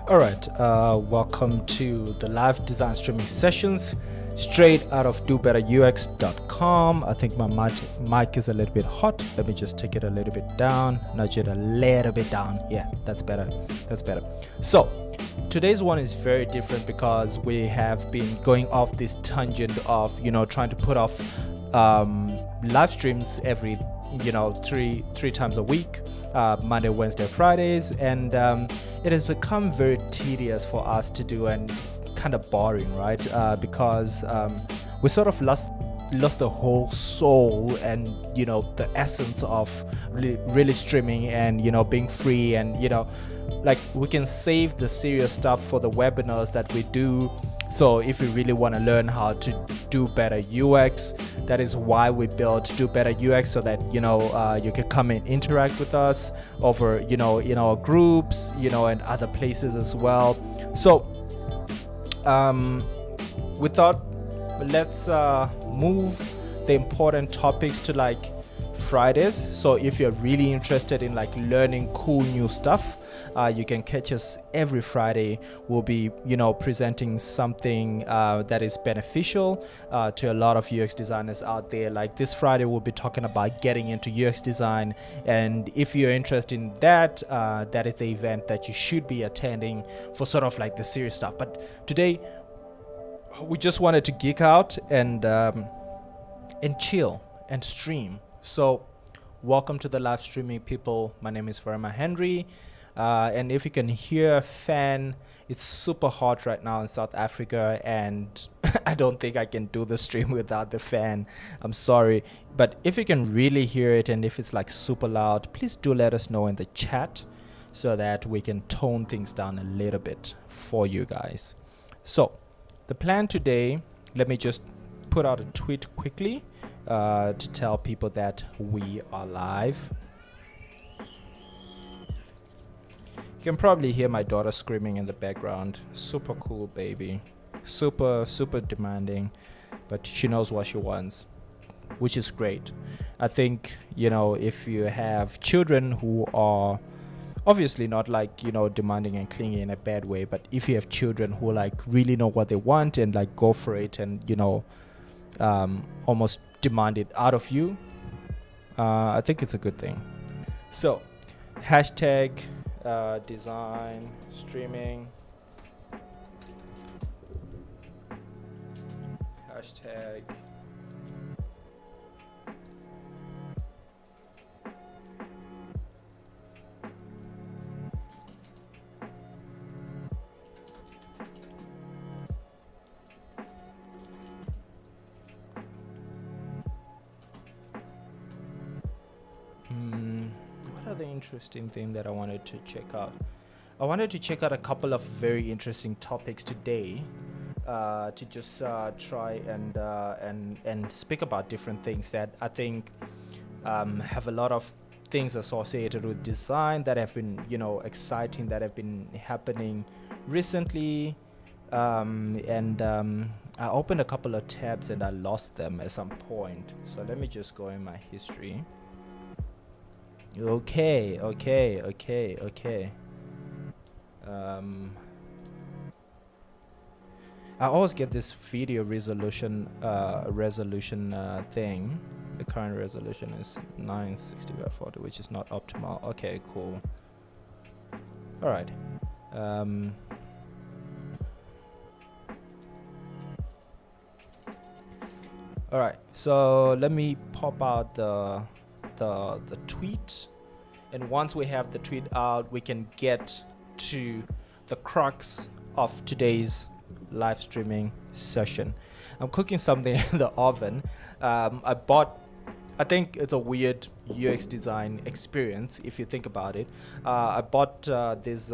All right, welcome to the live design streaming sessions straight out of dobetterux.com. I think my mic is a little bit hot. Let me just take it a little bit down, nudge it a little bit down. Yeah, that's better. That's better. So today's one is very different because we have been going off this tangent of, trying to put off live streams every, three times a week. Monday, Wednesday, Fridays, and it has become very tedious for us to do and kind of boring, right? Because we sort of lost the whole soul and the essence of really streaming and being free and like we can save the serious stuff for the webinars that we do. So if you really want to learn how to do better UX, that is why we built Do Better UX, so that you can come and interact with us over in our groups, and other places as well. So we thought, let's move the important topics to like Fridays. So if you're really interested in like learning cool new stuff, you can catch us every Friday. We'll be presenting something that is beneficial to a lot of UX designers out there. Like this Friday we'll be talking about getting into UX design, and if you're interested in that, that is the event that you should be attending for sort of like the serious stuff. But today we just wanted to geek out and chill and stream. So welcome to the live streaming, people. My name is Verma Henry, and if you can hear a fan, it's super hot right now in South Africa, and I don't think I can do the stream without the fan. I'm sorry, but if you can really hear it and if it's like super loud, please do let us know in the chat so that we can tone things down a little bit for you guys. So the plan today, let me just put out a tweet quickly to tell people that we are live. You can probably hear my daughter screaming in the background. Super cool baby, super demanding, but she knows what she wants, which is great. I think if you have children who are obviously not like demanding and clingy in a bad way, but if you have children who like really know what they want and like go for it and almost demand it out of you, I think it's a good thing. So hashtag design streaming, hashtag what are the interesting thing that I wanted to check out? I wanted to check out a couple of very interesting topics today, to just try and speak about different things that I think have a lot of things associated with design that have been exciting, that have been happening recently, and I opened a couple of tabs and I lost them at some point, so let me just go in my history. Okay. I always get this video resolution thing. The current resolution is 960 by 40, which is not optimal. Okay, cool. All right. All right. So let me pop out the tweet, and once we have the tweet out, we can get to the crux of today's live streaming session. I'm cooking something in the oven. I think it's a weird UX design experience if you think about it. I bought these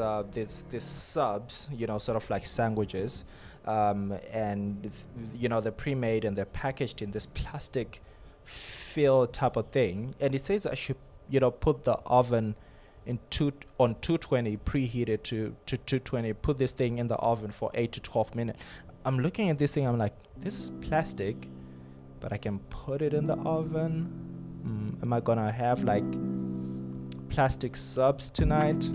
subs, sort of like sandwiches, and they're pre-made and they're packaged in this plastic fill type of thing, and it says I should put the oven on 220, preheated to 220, put this thing in the oven for 8 to 12 minutes. I'm looking at this thing, I'm like, this is plastic, but I can put it in the oven. Am I gonna have like plastic subs tonight?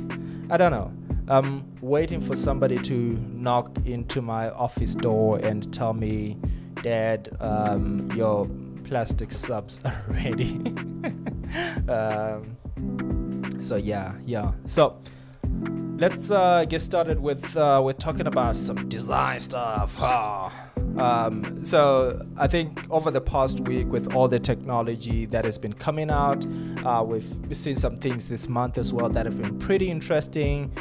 I don't know. I'm waiting for somebody to knock into my office door and tell me, Dad, your plastic subs are ready. So yeah. So let's get started with talking about some design stuff. So I think over the past week, with all the technology that has been coming out, we've seen some things this month as well that have been pretty interesting,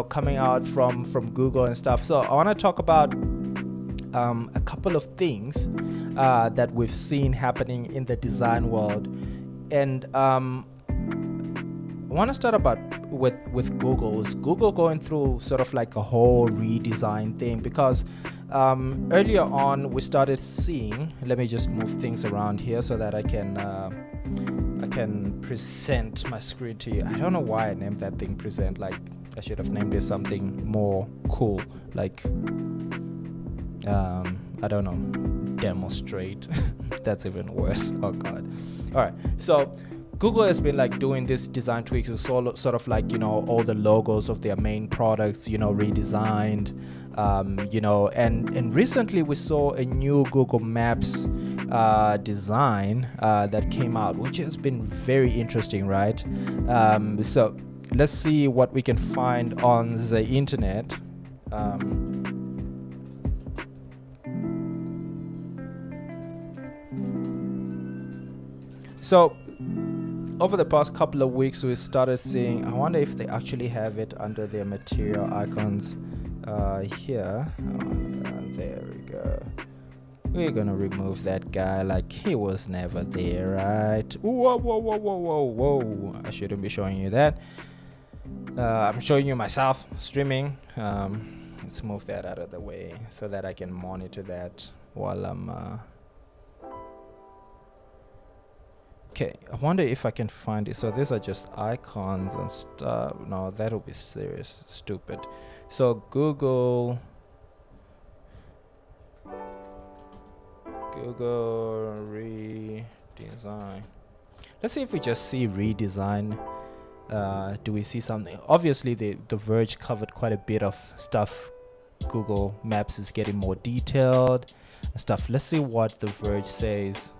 coming out from Google and stuff. So I want to talk about a couple of things that we've seen happening in the design world, and I want to start with Google. Is Google going through sort of like a whole redesign thing? Because earlier on we started seeing, let me just move things around here so that I can present my screen to you. I don't know why I named that thing present. Like, I should have named it something more cool, like I don't know, demonstrate. That's even worse. Oh god. All right, so Google has been like doing this design tweaks. It's all sort of like, all the logos of their main products, redesigned, and recently we saw a new Google Maps design that came out, which has been very interesting, right? So let's see what we can find on the internet. So over the past couple of weeks, we started seeing, I wonder if they actually have it under their material icons here. There we go. We're gonna remove that guy, like he was never there, right? Whoa. I shouldn't be showing you that. I'm showing you myself streaming. Let's move that out of the way so that I can monitor that while I'm okay, I wonder if I can find it. So these are just icons and stuff. No, that'll be serious stupid. So Google redesign. Let's see if we just see redesign. Do we see something? Obviously the Verge covered quite a bit of stuff. Google Maps is getting more detailed and stuff. Let's see what the Verge says.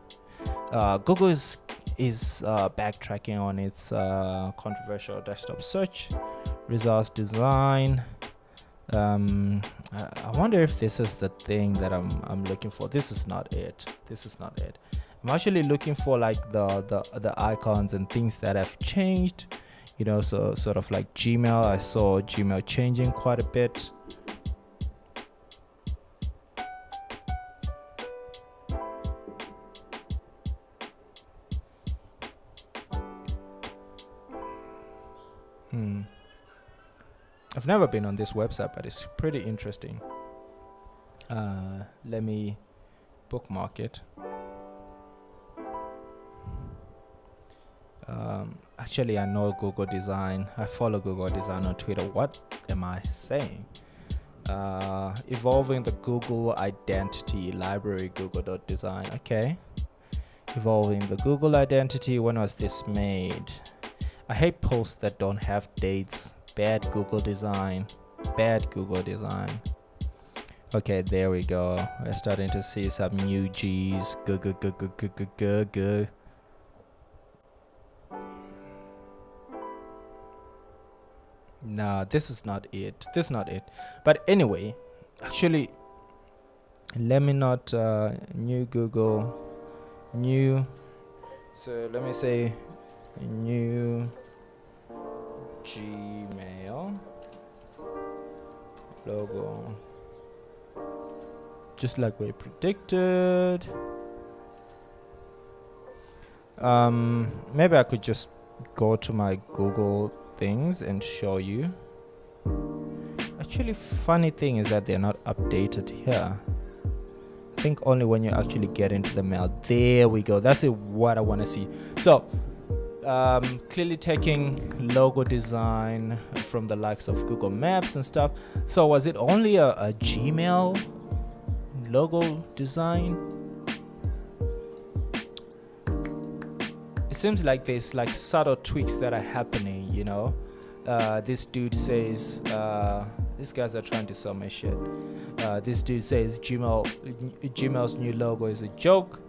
Google is backtracking on its controversial desktop search results design. I wonder if this is the thing that I'm looking for. This is not it. I'm actually looking for like the icons and things that have changed, so sort of like Gmail. I saw Gmail changing quite a bit. I've never been on this website, but it's pretty interesting. Let me bookmark it. Actually, I know Google Design. I follow Google Design on Twitter. What am I saying? Evolving the Google identity library, Google.design. Okay. Evolving the Google identity. When was this made? I hate posts that don't have dates. Bad Google design. Okay, there we go. We're starting to see some new G's. Good. No, this is not it. But anyway, actually, let me not new Google new. So let me say new Gmail logo, just like we predicted. Maybe I could just go to my Google things and show you. Actually, funny thing is that they're not updated here. I think only when you actually get into the mail. There we go. That's what I want to see. So clearly taking logo design from the likes of Google Maps and stuff. So was it only a Gmail logo design? It seems like there's like subtle tweaks that are happening, This dude says, these guys are trying to sell my shit. This dude says Gmail's new logo is a joke.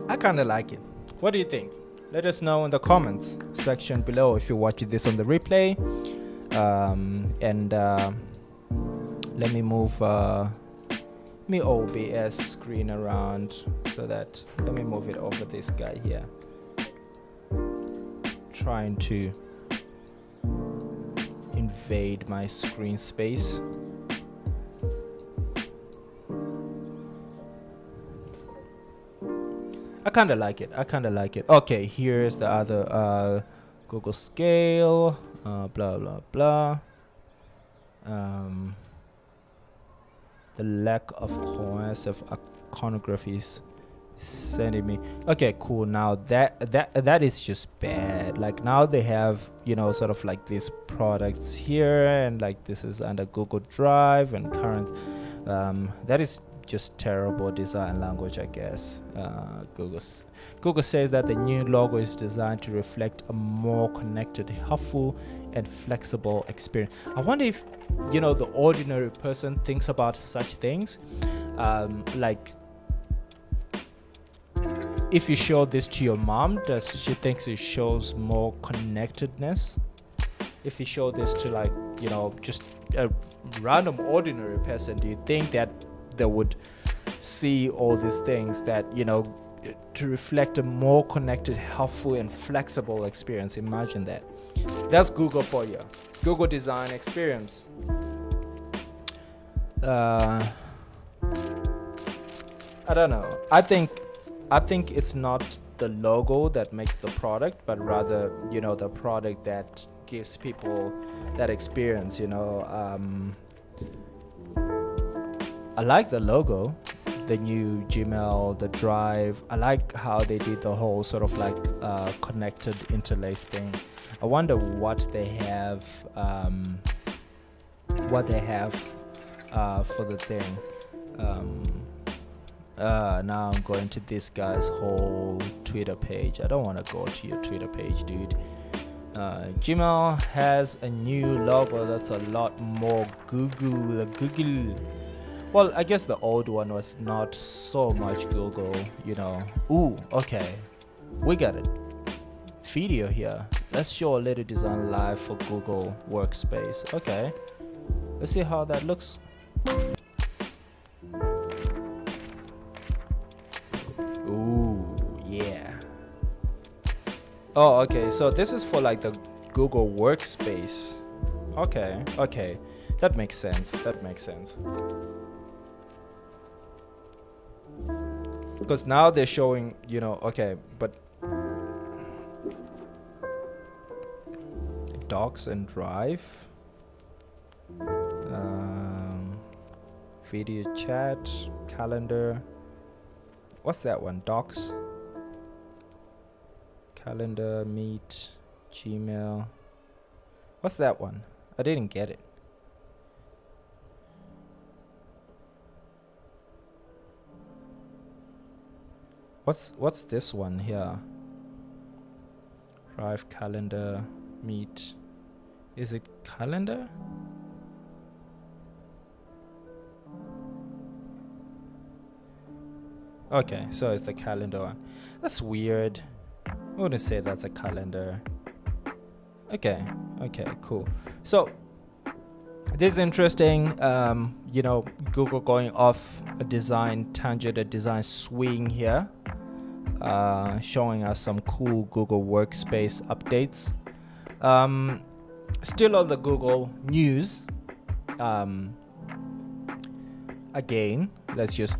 I kind of like it. What do you think? Let us know in the comments section below if you're watching this on the replay. Let me move my OBS screen around so that, let me move it over this guy here. Trying to invade my screen space. I kind of like it. Okay, here's the other Google scale, blah blah blah. The lack of cohesive iconography is sending me. Okay, cool. Now that is just bad. Like now they have, sort of like these products here, and like this is under Google Drive and current. That is just terrible design language, I guess. Google says that the new logo is designed to reflect a more connected, helpful, and flexible experience. I wonder if the ordinary person thinks about such things. Like if you show this to your mom, does she think it shows more connectedness? If you show this to just a random ordinary person, do you think that they would see all these things that to reflect a more connected, helpful, and flexible experience? Imagine that. That's Google for you. Google design experience. I don't know. I think it's not the logo that makes the product, but rather the product that gives people that experience. I like the logo, the new Gmail, the Drive. I like how they did the whole sort of like connected, interlaced thing. I wonder what they have for the thing. Now I'm going to this guy's whole Twitter page. I don't want to go to your Twitter page, dude. Gmail has a new logo that's a lot more Google. Well, I guess the old one was not so much Google, Ooh, okay. We got it. Video here. Let's show a little design live for Google Workspace. Okay. Let's see how that looks. Ooh, yeah. Oh, okay. So this is for like the Google Workspace. Okay. That makes sense. Because now they're showing, okay, but Docs and Drive, video chat, calendar. What's that one? Docs, calendar, Meet, Gmail. What's that one? I didn't get it. What's this one here? Drive, calendar, Meet. Is it calendar? Okay, so it's the calendar one. That's weird. I wouldn't say that's a calendar. Okay, cool. So this is interesting. Google going off a design tangent, a design swing here. Showing us some cool Google Workspace updates. Still on the Google news. Again, let's just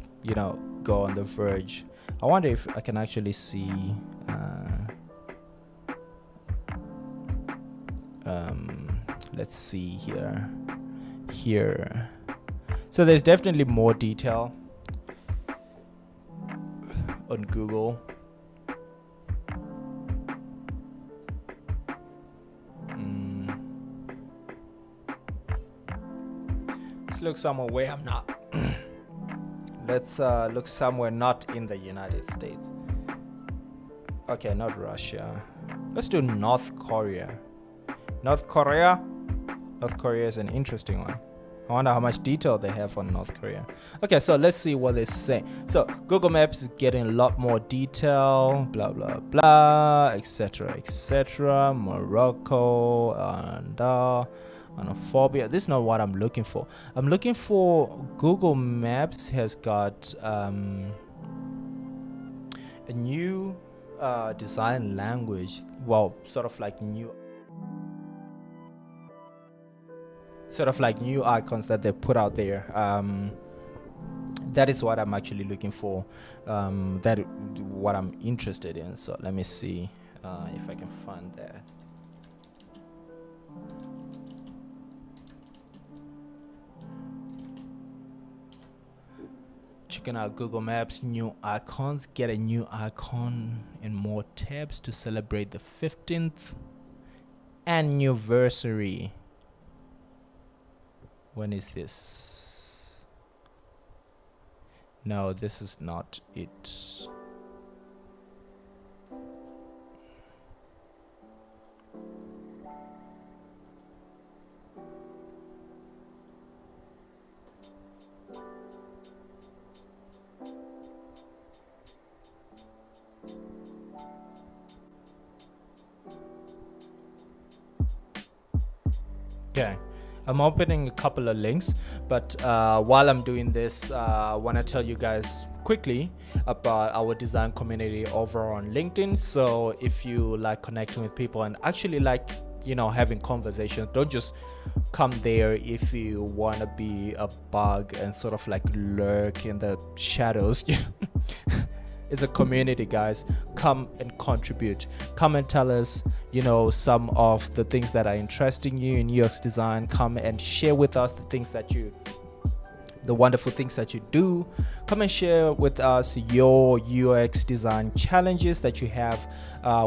go on the verge. I wonder if I can actually see let's see here. So there's definitely more detail on Google. Let's look somewhere where I'm not Let's look somewhere not in the United States. Okay, not Russia. Let's do North Korea. North Korea is an interesting one. I wonder how much detail they have on North Korea. Okay, so let's see what they say. So Google Maps is getting a lot more detail, blah blah blah, etc. etc. Morocco and xenophobia. This is not what I'm looking for. I'm looking for Google Maps has got a new design language. Well, sort of like new icons that they put out there. That is what I'm actually looking for. That what I'm interested in. So let me see if I can find that. Checking out Google Maps new icons. Get a new icon and more tabs to celebrate the 15th anniversary. When is this? No, this is not it. Okay. I'm opening a couple of links, but while I'm doing this, I want to tell you guys quickly about our design community over on LinkedIn. So if you like connecting with people and actually like, having conversations, don't just come there if you want to be a bug and sort of like lurk in the shadows. It's a community, guys. Come and contribute. Come and tell us, some of the things that are interesting you in UX design. Come and share with us the wonderful things that you do. Come and share with us your UX design challenges that you have.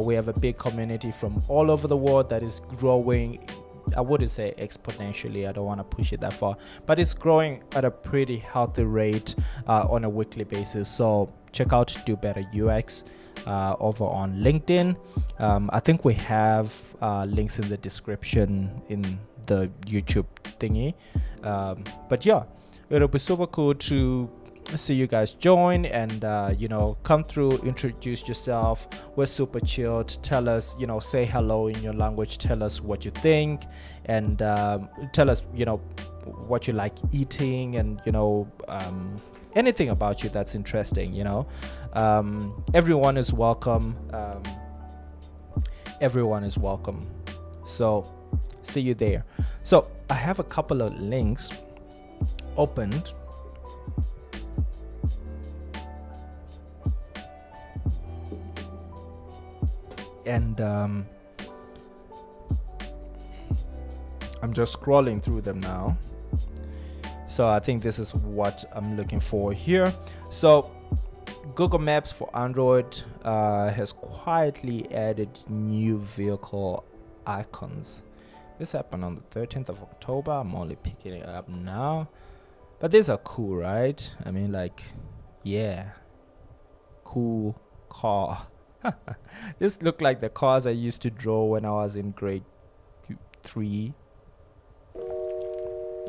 We have a big community from all over the world that is growing. I wouldn't say exponentially, I don't want to push it that far, but it's growing at a pretty healthy rate on a weekly basis. So check out Do Better UX over on LinkedIn. I think we have links in the description in the YouTube thingy. But yeah, it'll be super cool to see you guys join and come through, introduce yourself. We're super chilled. Tell us, say hello in your language, tell us what you think, and tell us what you like eating, and anything about you that's interesting. Everyone is welcome. Everyone is welcome. So see you there. So I have a couple of links opened. And I'm just scrolling through them now. So I think this is what I'm looking for here. So Google Maps for Android has quietly added new vehicle icons. This happened on the 13th of October. I'm only picking it up now. But these are cool, right? I mean, yeah. Cool car. This look like the cars I used to draw when I was in grade 3.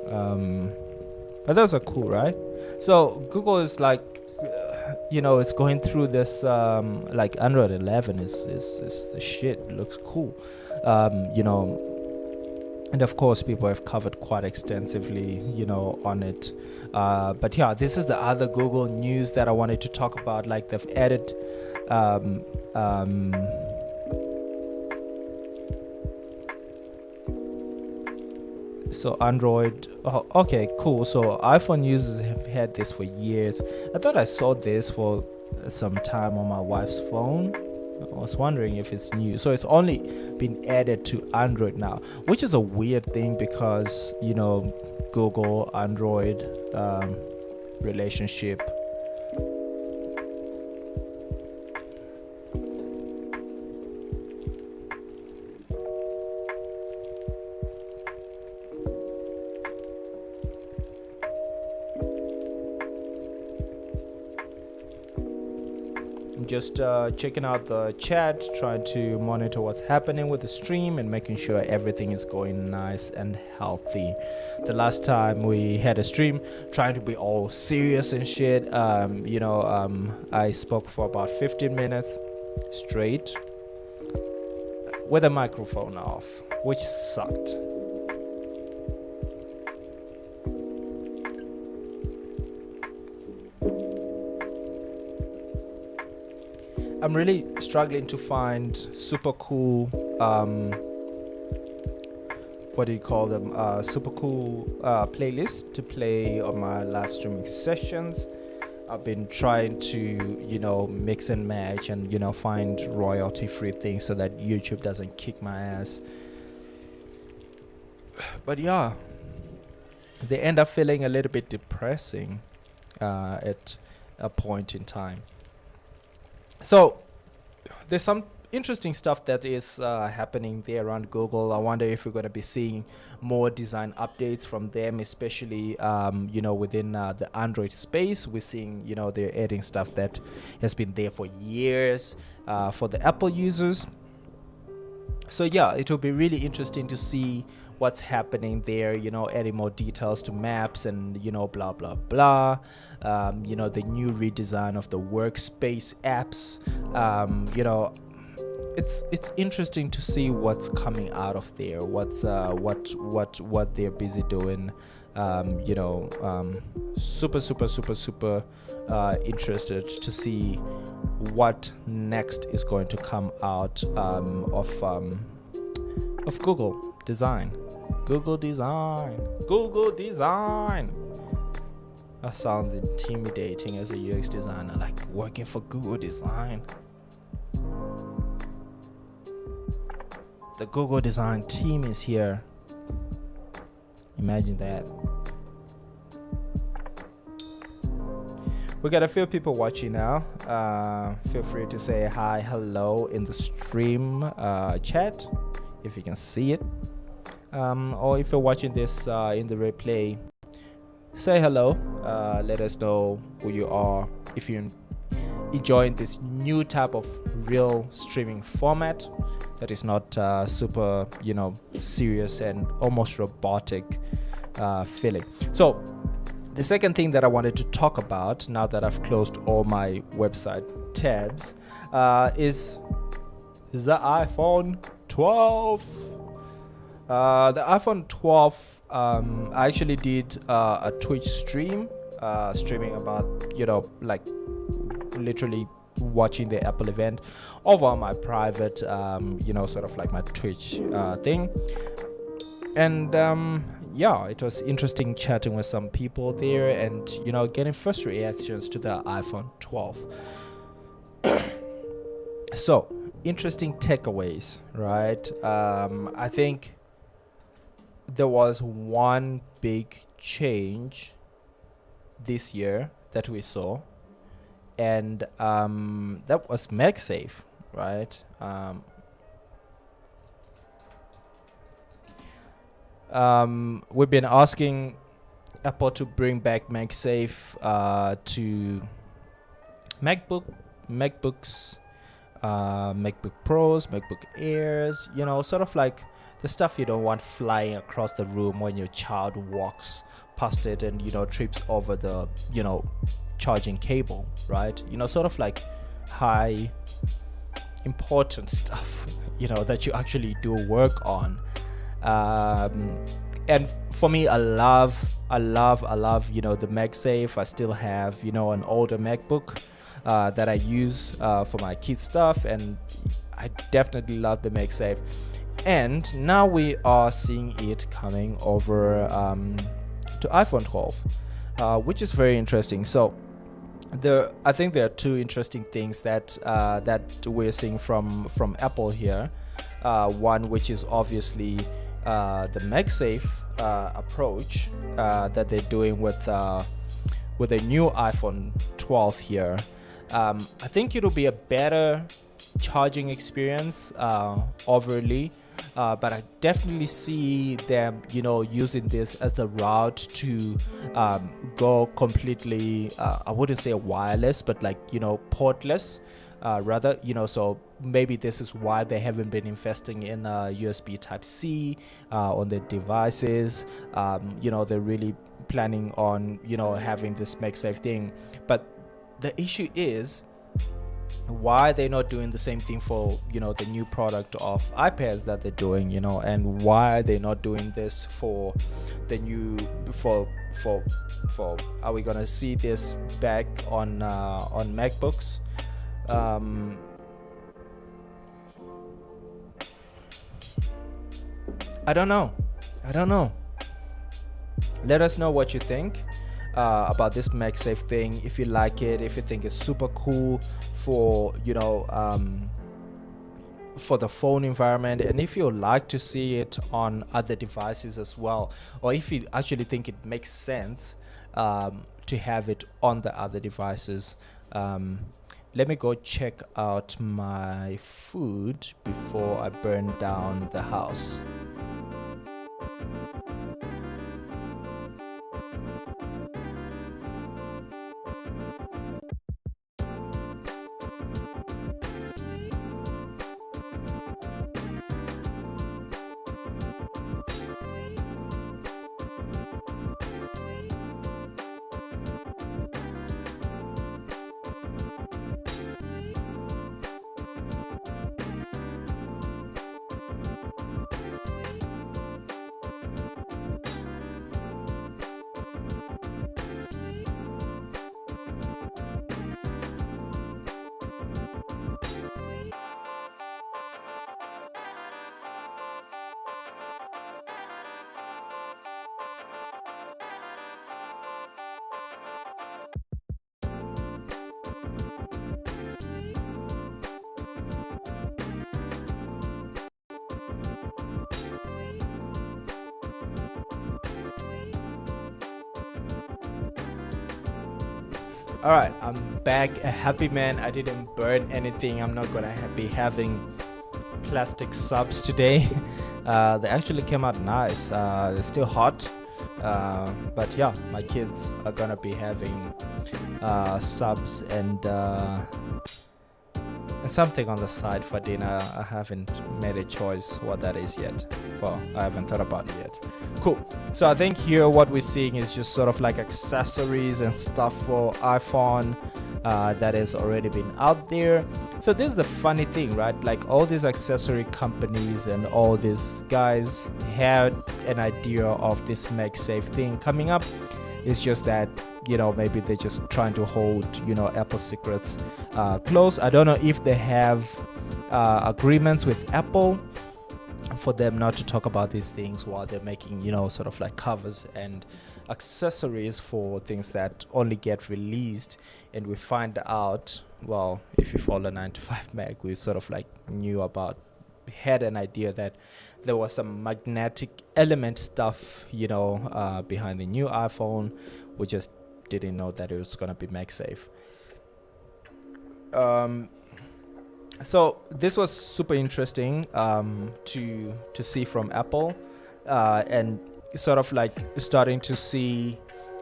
But those are cool, right? So Google is it's going through this Android 11 is the shit. It looks cool. And of course people have covered quite extensively on it. But yeah, this is the other Google news that I wanted to talk about. Like, they've added so Android. Oh, okay, cool. So iPhone users have had this for years. I thought I saw this for some time on my wife's phone. I was wondering if it's new. So it's only been added to Android now, which is a weird thing because Google Android relationship. just checking out the chat, trying to monitor what's happening with the stream and making sure everything is going nice and healthy. The last time we had a stream, trying to be all serious and shit, I spoke for about 15 minutes straight with a microphone off, which sucked. I'm really struggling to find super cool, super cool playlists to play on my live streaming sessions. I've been trying to, mix and match and, find royalty-free things so that YouTube doesn't kick my ass. But yeah, they end up feeling a little bit depressing at a point in time. So there's some interesting stuff that is happening there around Google. I wonder if we're going to be seeing more design updates from them, especially within the Android space. We're seeing they're adding stuff that has been there for years for the Apple users. So yeah, it will be really interesting to see what's happening there, adding more details to maps and, blah, blah, blah. The new redesign of the workspace apps. It's interesting to see what's coming out of there, what's what they're busy doing. Super interested to see what next is going to come out of Google Design. Google Design. That sounds intimidating as a UX designer, like working for Google Design. The Google Design team is here. Imagine that. We got a few people watching now. Feel free to say hi, hello in the stream chat if you can see it. Or if you're watching this in the replay, say hello. Let us know who you are. If you're enjoying this new type of real streaming format that is not super, serious and almost robotic feeling. So the second thing that I wanted to talk about now that I've closed all my website tabs is the iPhone 12. The iPhone 12, I actually did a Twitch stream, streaming about, literally watching the Apple event over on my private, sort of like my Twitch thing. And it was interesting chatting with some people there and, getting first reactions to the iPhone 12. So, interesting takeaways, right? I think there was one big change this year that we saw, and that was MagSafe, right? We've been asking Apple to bring back MagSafe to MacBooks, MacBook Pros, MacBook Airs, sort of like the stuff you don't want flying across the room when your child walks past it and, trips over the, charging cable, right? Sort of like high important stuff, that you actually do work on. And for me, I love, the MagSafe. I still have, an older MacBook that I use for my kids stuff, and I definitely love the MagSafe. And now we are seeing it coming over to iPhone 12, which is very interesting. So I think there are two interesting things that we're seeing from Apple here. One, which is obviously the MagSafe approach that they're doing with a new iPhone 12 here. I think it'll be a better charging experience overly. But I definitely see them, using this as the route to go completely, I wouldn't say wireless, but like, portless, rather, so maybe this is why they haven't been investing in USB Type C on their devices. They're really planning on having this MagSafe thing, but the issue is, why they're not doing the same thing for the new product of iPads that they're doing, and why they're not doing this for the new for are we gonna see this back on MacBooks? I don't know. Let us know what you think about this MagSafe thing. If you like it, if you think it's super cool for for the phone environment, and if you'd like to see it on other devices as well, or if you actually think it makes sense to have it on the other devices. Let me go check out my food before I burn down the house. All right, I'm back, a happy man. I didn't burn anything. I'm not gonna be having plastic subs today. They actually came out nice. They're still hot, but yeah, my kids are gonna be having subs and something on the side for dinner. I haven't made a choice what that is yet. Well, I haven't thought about it yet. Cool. So I think here what we're seeing is just sort of like accessories and stuff for iPhone that has already been out there. So this is the funny thing, right? Like all these accessory companies and all these guys had an idea of this MagSafe thing coming up. It's just that maybe they're just trying to hold Apple secrets close. I don't know if they have agreements with Apple for them not to talk about these things while they're making sort of like covers and accessories for things that only get released, and we find out, well, if you follow 9 to 5 Mag, we sort of like had an idea that there was some magnetic element stuff behind the new iPhone. We just didn't know that it was gonna be MagSafe. So this was super interesting to see from Apple, and sort of like starting to see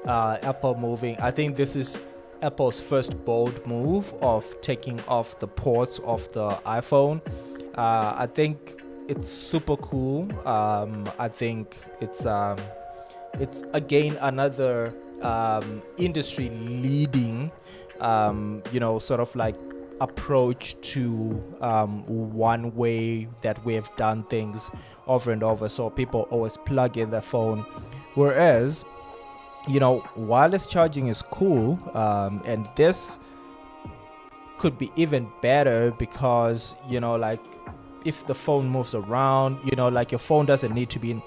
Apple moving. I think this is Apple's first bold move of taking off the ports of the iPhone. I think it's super cool. I think it's again another industry leading sort of like approach to one way that we have done things over and over, so people always plug in their phone, whereas wireless charging is cool, and this could be even better because like if the phone moves around, like your phone doesn't need to be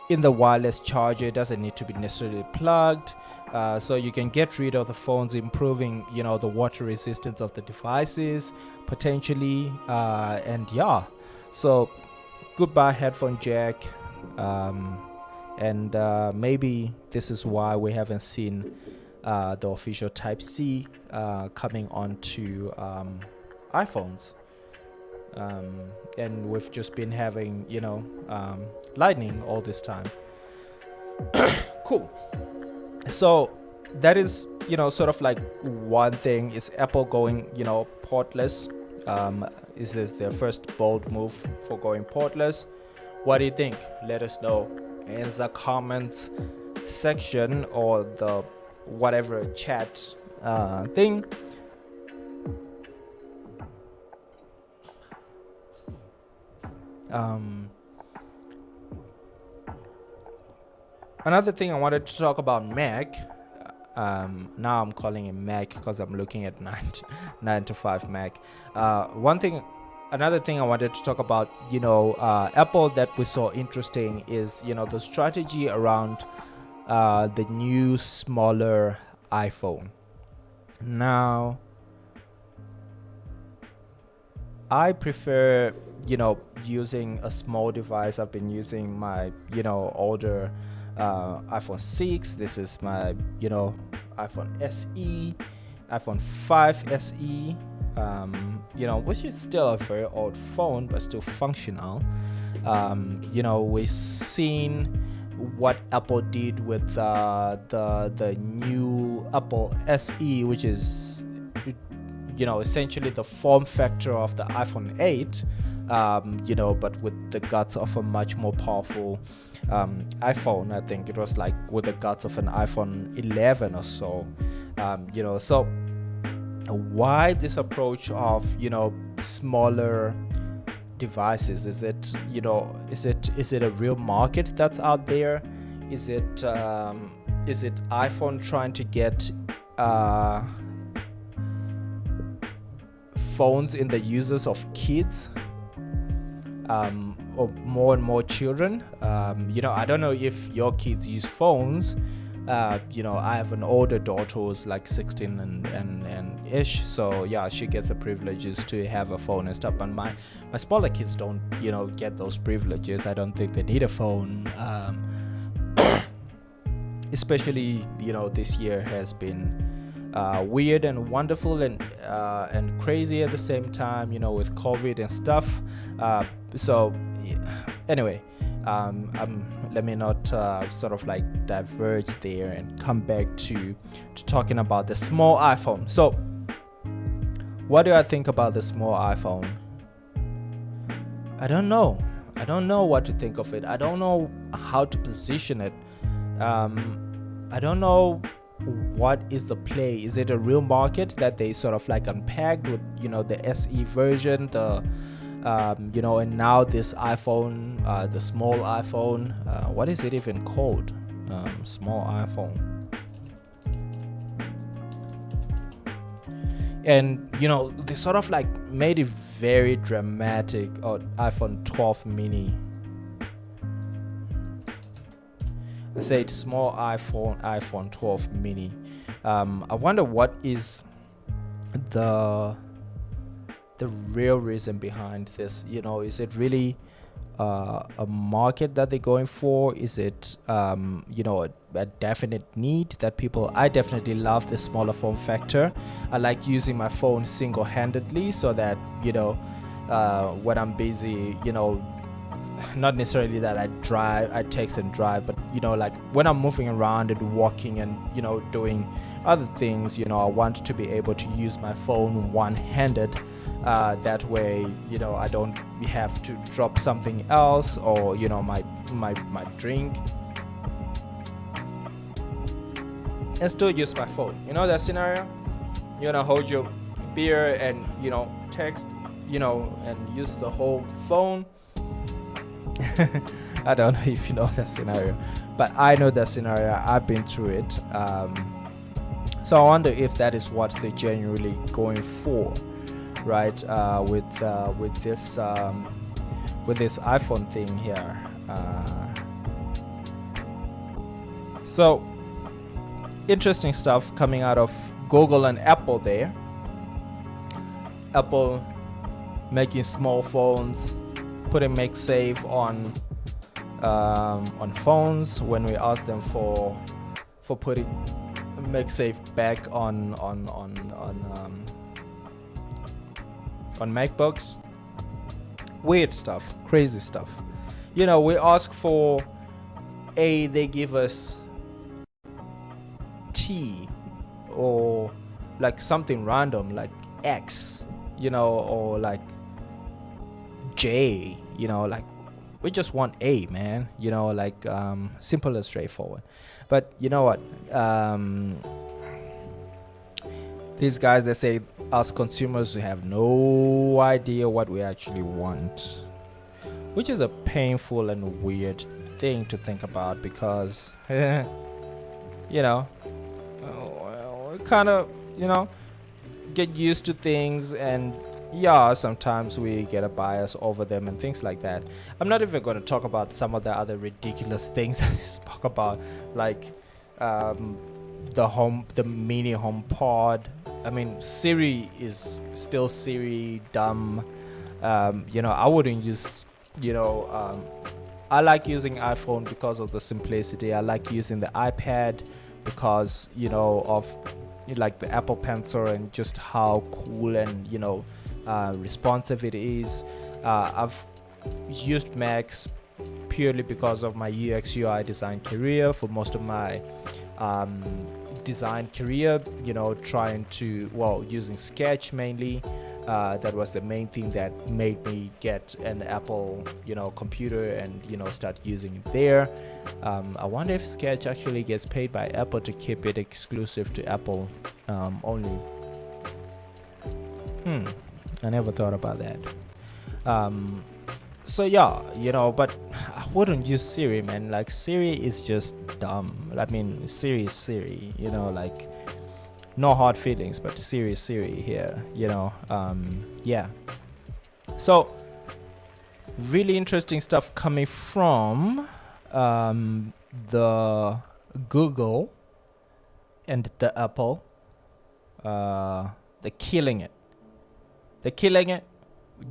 in the wireless charger, it doesn't need to be necessarily plugged. So you can get rid of the phones, improving the water resistance of the devices potentially, and yeah, so goodbye headphone jack, and maybe this is why we haven't seen the official Type-C coming onto iPhones, and we've just been having Lightning all this time. Cool. So that is, sort of like one thing. Is Apple going, portless? Is this their first bold move for going portless? What do you think? Let us know in the comments section or the whatever chat thing. Another thing I wanted to talk about Mac. Now I'm calling it Mac because I'm looking at 9 to 5 Mac. Another thing I wanted to talk about, Apple, that we saw interesting is, the strategy around the new smaller iPhone. Now, I prefer, using a small device. I've been using my, older iPhone 6. This is my, iPhone SE, iPhone 5 SE, which is still a very old phone, but still functional. We've seen what Apple did with the new Apple SE, which is, essentially the form factor of the iPhone 8, but with the guts of a much more powerful iPhone. I think it was like with the guts of an iPhone 11 or so. So why this approach of, smaller devices? Is it, is it a real market that's out there? Is it iPhone trying to get phones in the users of kids, or more and more children? I don't know if your kids use phones. I have an older daughter who's like 16 and ish, so yeah, she gets the privileges to have a phone and stuff. But my smaller kids don't, get those privileges. I don't think they need a phone. Especially, this year has been weird and wonderful and crazy at the same time, with COVID and stuff. So anyway, let me not sort of like diverge there and come back to talking about the small iPhone. So what do I think about the small iPhone? I don't know what to think of it. I don't know how to position it. I don't know what is the play. Is it a real market that they sort of like unpacked with, the SE version, the and now this iPhone, the small iPhone, what is it even called? Small iPhone. And they sort of like made it very dramatic. iPhone 12 mini. I say it's small iPhone 12 mini. I wonder what is the real reason behind this. Is it really a market that they're going for? Is it a definite need that I definitely love the smaller form factor. I like using my phone single-handedly, so that when I'm busy, not necessarily that I text and drive, but like when I'm moving around and walking and doing other things, I want to be able to use my phone one-handed. That way, I don't have to drop something else, or my drink, and still use my phone. That scenario, hold your beer and text, and use the whole phone. I don't know if you know that scenario, but I know that scenario. I've been through it. So I wonder if that is what they're genuinely going for, right? With this iPhone thing here. So interesting stuff coming out of Google and Apple there. Apple making small phones, putting MagSafe on phones when we ask them for putting MagSafe back on MacBooks. Weird stuff, crazy stuff. We ask for they give us T, or like something random like X, or like J, like we just want A, man, like simple and straightforward. But you know what? These guys, they say us consumers have no idea what we actually want, which is a painful and weird thing to think about, because we kind of get used to things, and yeah, sometimes we get a bias over them and things like that. I'm not even going to talk about some of the other ridiculous things that they spoke about, like the mini home pod. I mean, Siri is still Siri, dumb. I wouldn't use, I like using iPhone because of the simplicity. I like using the iPad because, of like the Apple Pencil and just how cool and, responsive it is. I've used Max purely because of my UX UI design career for most of my design career, using Sketch mainly. That was the main thing that made me get an Apple computer and start using it there. I wonder if Sketch actually gets paid by Apple to keep it exclusive to Apple only. I never thought about that. So yeah, but I wouldn't use Siri, man. Like, Siri is just dumb. I mean, Siri is Siri, like, no hard feelings, but Siri is Siri here, yeah. So really interesting stuff coming from the Google and the Apple. They're killing it.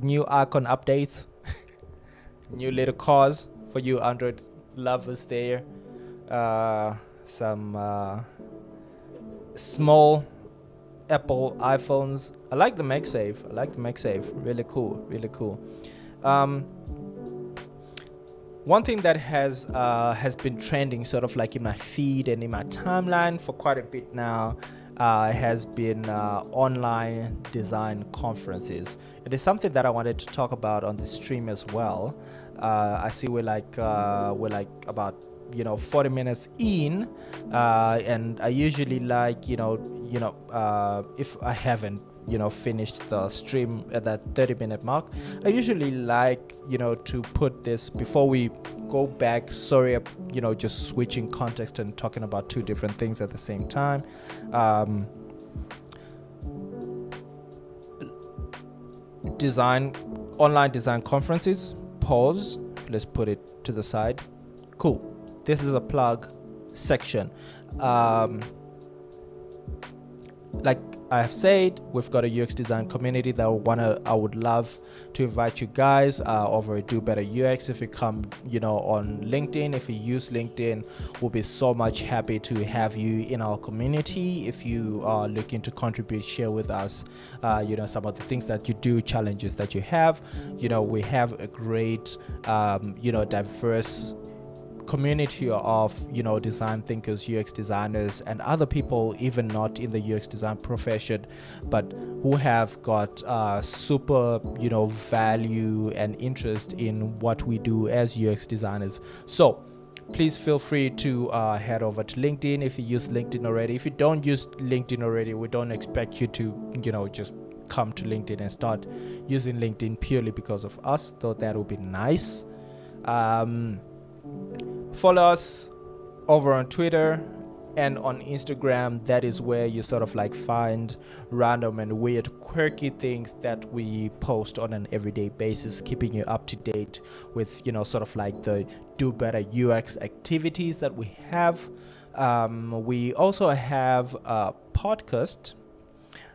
New icon updates. New little cars for you Android lovers there. Some small Apple iPhones. I like the MagSafe. Really cool. One thing that has been trending sort of like in my feed and in my timeline for quite a bit now has been online design conferences. It is something that I wanted to talk about on the stream as well. I see we're like about 40 minutes in, and I usually like if I haven't finished the stream at that 30-minute mark, I usually like to put this before we go back. Sorry, just switching context and talking about two different things at the same time. Online design conferences, pause, let's put it to the side. Cool. This is a plug section. Like I have said, we've got a UX design community that I would love to invite you guys over at Do Better UX. If you come, on LinkedIn, if you use LinkedIn, we'll be so much happy to have you in our community. If you are looking to contribute, share with us, some of the things that you do, challenges that you have. We have a great, diverse community of design thinkers, UX designers, and other people even not in the UX design profession, but who have got super value and interest in what we do as UX designers. So please feel free to head over to LinkedIn if you use LinkedIn already. If you don't use LinkedIn already, we don't expect you to just come to LinkedIn and start using LinkedIn purely because of us, though that would be nice. Follow us over on Twitter and on Instagram. That is where you sort of like find random and weird, quirky things that we post on an everyday basis, keeping you up to date with, sort of like the Do Better UX activities that we have. We also have a podcast,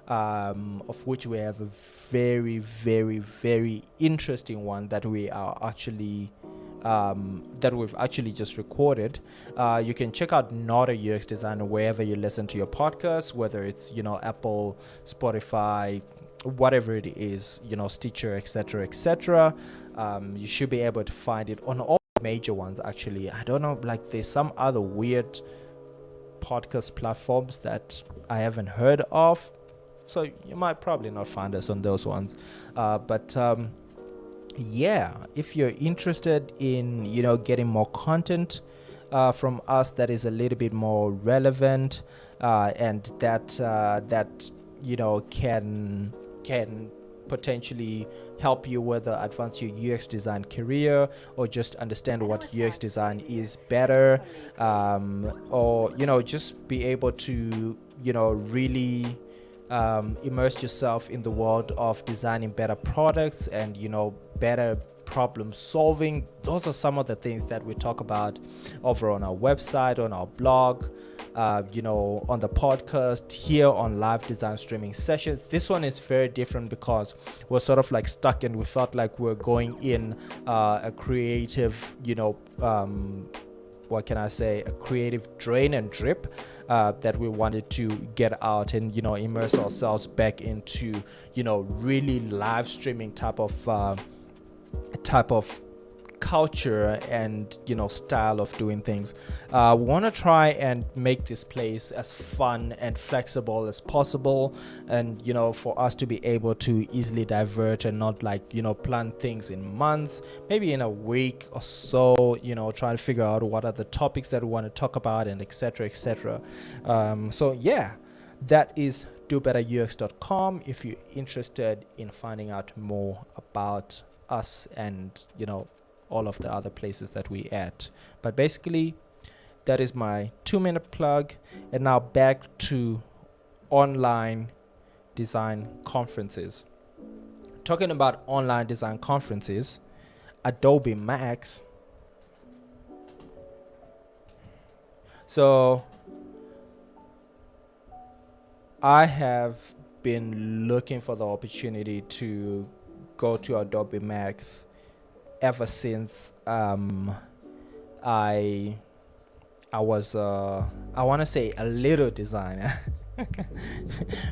of which we have a very, very, very interesting one that we are actually that we've actually just recorded. You can check out Not a UX Designer wherever you listen to your podcasts, whether it's Apple, Spotify, whatever it is, Stitcher, etc. You should be able to find it on all major ones. Actually, I don't know, like there's some other weird podcast platforms that I haven't heard of. So you might probably not find us on those ones. But yeah, if you're interested in, getting more content from us that is a little bit more relevant, and that can potentially help you whether advance your UX design career or just understand what UX design is better, or just be able to really immerse yourself in the world of designing better products and better problem solving. Those are some of the things that we talk about over on our website, on our blog, on the podcast, here on live design streaming sessions. This one is very different because we're sort of like stuck and we felt like we're going in a creative, what can I say, a creative drain and drip that we wanted to get out and immerse ourselves back into really live streaming type of culture and style of doing things. We want to try and make this place as fun and flexible as possible, and for us to be able to easily divert and not plan things in months, maybe in a week or so, try to figure out what are the topics that we want to talk about, and etc. So yeah, that is dobetterux.com if you're interested in finding out more about us and all of the other places that we at. But basically, that is my 2-minute plug. And now back to online design conferences. Talking about online design conferences, Adobe Max. So I have been looking for the opportunity to go to Adobe Max ever since I was I want to say a little designer,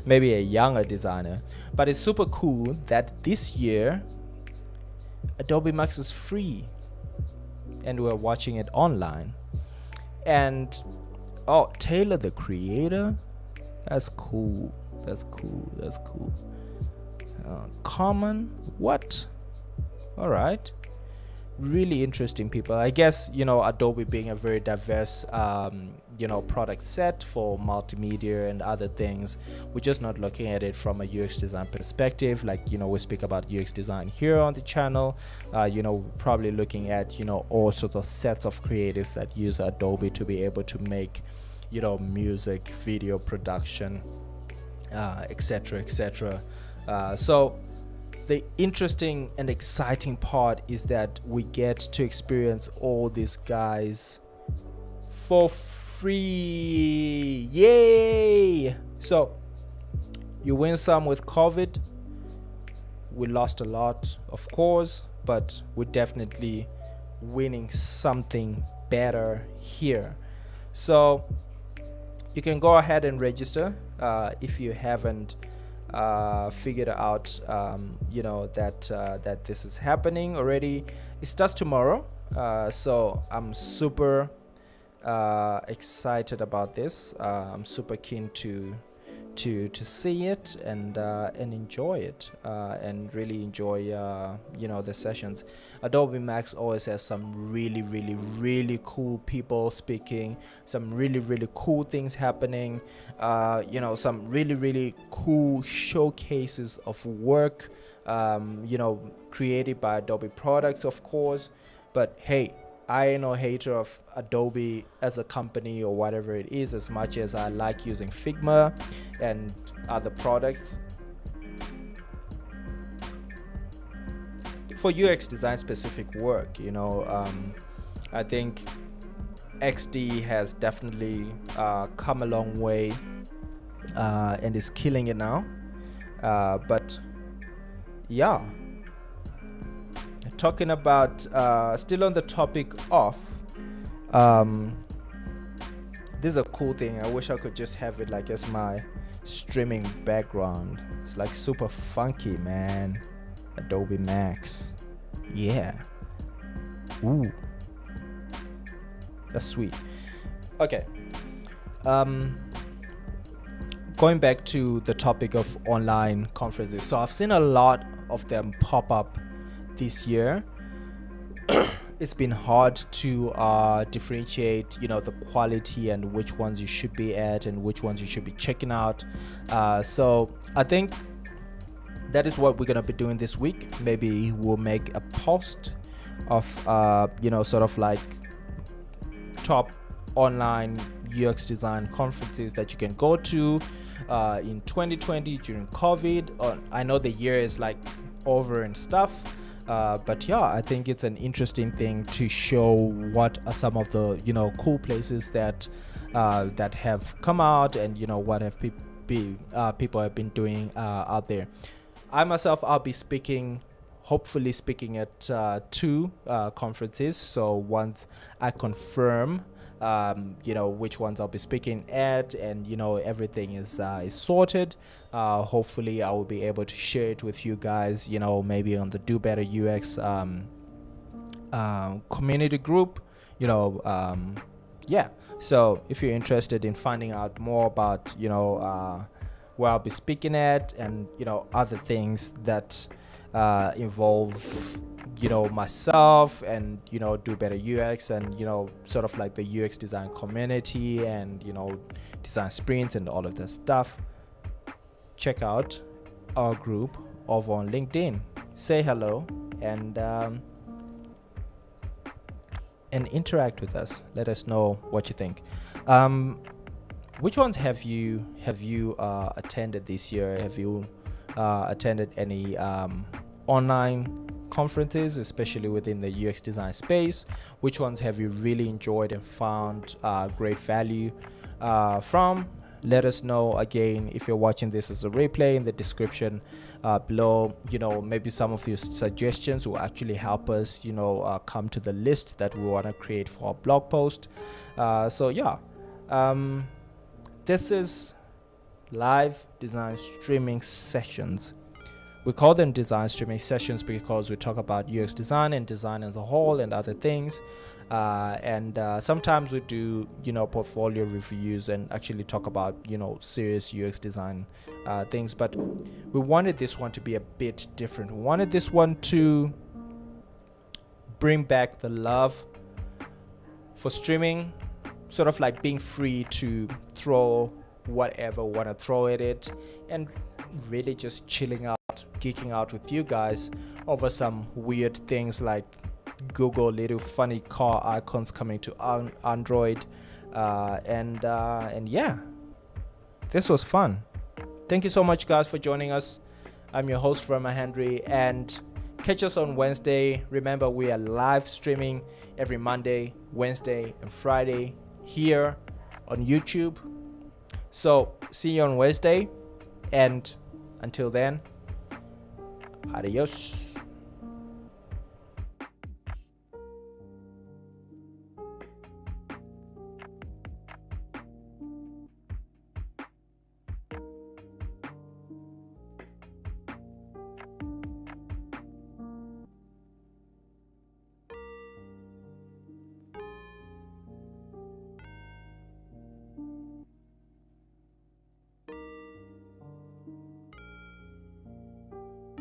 maybe a younger designer. But it's super cool that this year Adobe Max is free and we're watching it online. And Taylor the Creator, that's cool. Common, what? All right. Really interesting people. I guess Adobe being a very diverse product set for multimedia and other things, we're just not looking at it from a UX design perspective. We speak about UX design here on the channel. Probably looking at all sorts of sets of creatives that use Adobe to be able to make music, video production, etc. So the interesting and exciting part is that we get to experience all these guys for free. Yay! So you win some with COVID. We lost a lot, of course, but we're definitely winning something better here. So you can go ahead and register if you haven't figured out that this is happening already. It starts tomorrow, so I'm super excited about this. I'm super keen to see it and enjoy it, and really enjoy the sessions. Adobe Max always has some really cool people speaking, some really cool things happening, some really cool showcases of work, created by Adobe products, of course. But hey, I ain't no hater of Adobe as a company or whatever it is, as much as I like using Figma and other products. For UX design specific work, I think XD has definitely come a long way and is killing it now. But yeah, talking about still on the topic of this is a cool thing. I wish I could just have it as my streaming background. It's super funky, man. Adobe Max, yeah. Ooh, that's sweet. Okay, going back to the topic of online conferences, so I've seen a lot of them pop up this year. It's been hard to differentiate, the quality and which ones you should be at and which ones you should be checking out. So I think that is what we're gonna be doing this week. Maybe we'll make a post of sort of like top online UX design conferences that you can go to in 2020 during COVID. I know the year is like over and stuff, but yeah, I think it's an interesting thing to show what are some of the cool places that have come out, and what have people have been doing out there. I myself, I'll be hopefully speaking at 2 conferences. So once I confirm which ones I'll be speaking at, and everything is sorted, hopefully I will be able to share it with you guys, maybe on the Do Better UX community group. So if you're interested in finding out more about where I'll be speaking at, and other things that involve myself, and Do Better UX, and sort of like the UX design community, and design sprints and all of that stuff, check out our group over on LinkedIn. Say hello and interact with us. Let us know what you think. Which ones have you attended this year? Have you attended any online conferences, especially within the UX design space? Which ones have you really enjoyed and found great value from? Let us know. Again, if you're watching this as a replay, in the description below, maybe some of your suggestions will actually help us come to the list that we want to create for our blog post. This is live design streaming sessions. We call them design streaming sessions because we talk about UX design and design as a whole and other things. And sometimes we do, portfolio reviews and actually talk about, serious UX design things. But we wanted this one to be a bit different. We wanted this one to bring back the love for streaming, sort of like being free to throw whatever want to throw at it, and really just chilling out, geeking out with you guys over some weird things like Google little funny car icons coming to Android, and yeah, this was fun. Thank you so much, guys, for joining us. I'm your host, Rama Henry, and catch us on Wednesday. Remember, we are live streaming every Monday, Wednesday, and Friday here on YouTube. So see you on Wednesday, and until then, adios.